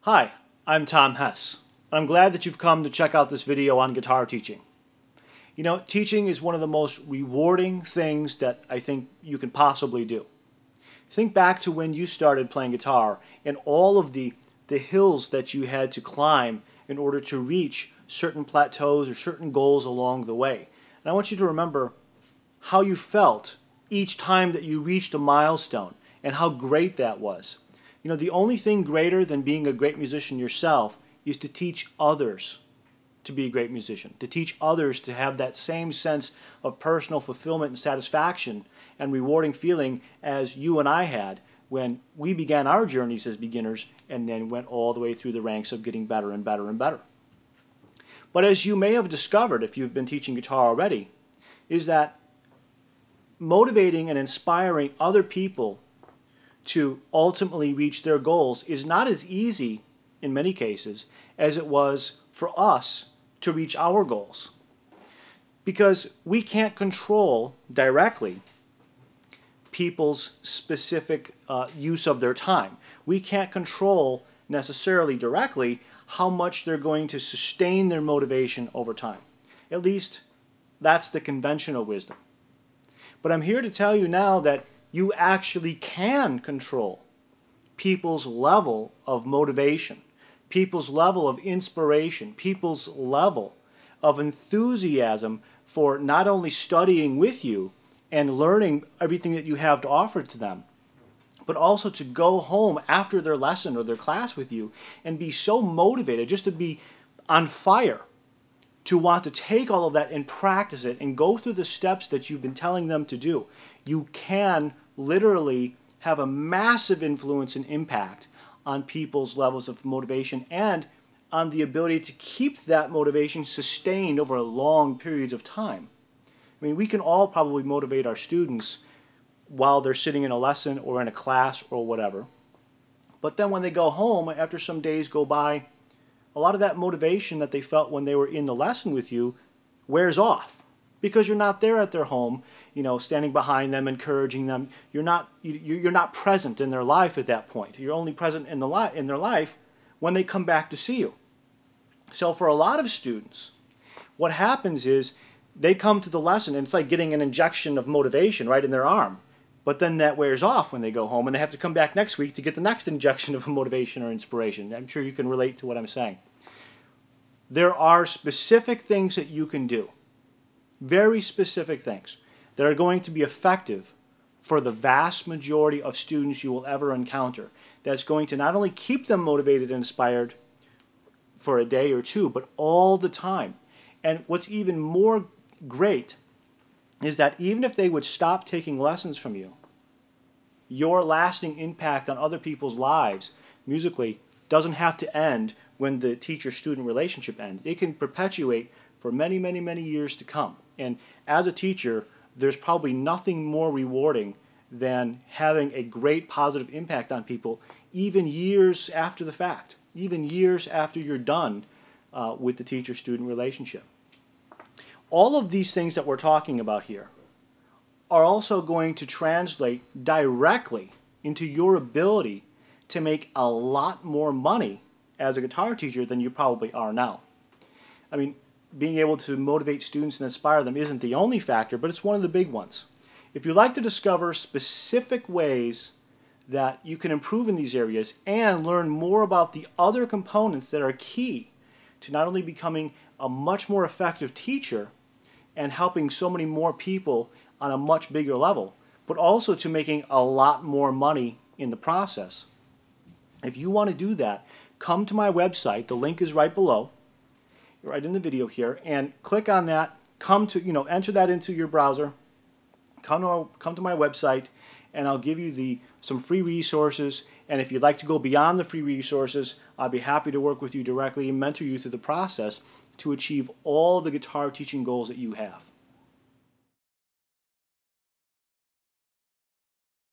Hi, I'm Tom Hess. I'm glad that you've come to check out this video on guitar teaching. You know, teaching is one of the most rewarding things that I think you can possibly do. Think back to when you started playing guitar and all of the hills that you had to climb in order to reach certain plateaus or certain goals along the way. And I want you to remember how you felt each time that you reached a milestone and how great that was. You know, the only thing greater than being a great musician yourself is to teach others to be a great musician, to teach others to have that same sense of personal fulfillment and satisfaction and rewarding feeling as you and I had when we began our journeys as beginners and then went all the way through the ranks of getting better and better and better. But as you may have discovered if you've been teaching guitar already, is that motivating and inspiring other people to ultimately reach their goals is not as easy, in many cases, as it was for us to reach our goals. Because we can't control directly people's specific use of their time. We can't control necessarily directly how much they're going to sustain their motivation over time. At least that's the conventional wisdom. But I'm here to tell you now that you actually can control people's level of motivation, people's level of inspiration, people's level of enthusiasm for not only studying with you and learning everything that you have to offer to them, but also to go home after their lesson or their class with you and be so motivated, just to be on fire, to want to take all of that and practice it and go through the steps that you've been telling them to do. You can literally have a massive influence and impact on people's levels of motivation and on the ability to keep that motivation sustained over long periods of time. I mean, we can all probably motivate our students while they're sitting in a lesson or in a class or whatever. But then when they go home, after some days go by, a lot of that motivation that they felt when they were in the lesson with you wears off because you're not there at their home, you know, standing behind them, encouraging them. You're not present in their life at that point. You're only present in their life when they come back to see you. So for a lot of students, what happens is they come to the lesson and it's like getting an injection of motivation right in their arm. But then that wears off when they go home and they have to come back next week to get the next injection of motivation or inspiration. I'm sure you can relate to what I'm saying. There are specific things that you can do, very specific things, that are going to be effective for the vast majority of students you will ever encounter. That's going to not only keep them motivated and inspired for a day or two, but all the time. And what's even more great is that even if they would stop taking lessons from you, your lasting impact on other people's lives musically doesn't have to end when the teacher-student relationship ends. It can perpetuate for many, many, many years to come. And as a teacher, there's probably nothing more rewarding than having a great positive impact on people even years after the fact, even years after you're done with the teacher-student relationship. All of these things that we're talking about here are also going to translate directly into your ability to make a lot more money as a guitar teacher than you probably are now. I mean, being able to motivate students and inspire them isn't the only factor, but it's one of the big ones. If you'd like to discover specific ways that you can improve in these areas and learn more about the other components that are key to not only becoming a much more effective teacher and helping so many more people on a much bigger level, but also to making a lot more money in the process. If you want to do that, come to my website. The link is right below, right in the video here, and click on that. Come to, enter that into your browser. Come to my website, and I'll give you some free resources. And if you'd like to go beyond the free resources, I'll be happy to work with you directly and mentor you through the process to achieve all the guitar teaching goals that you have.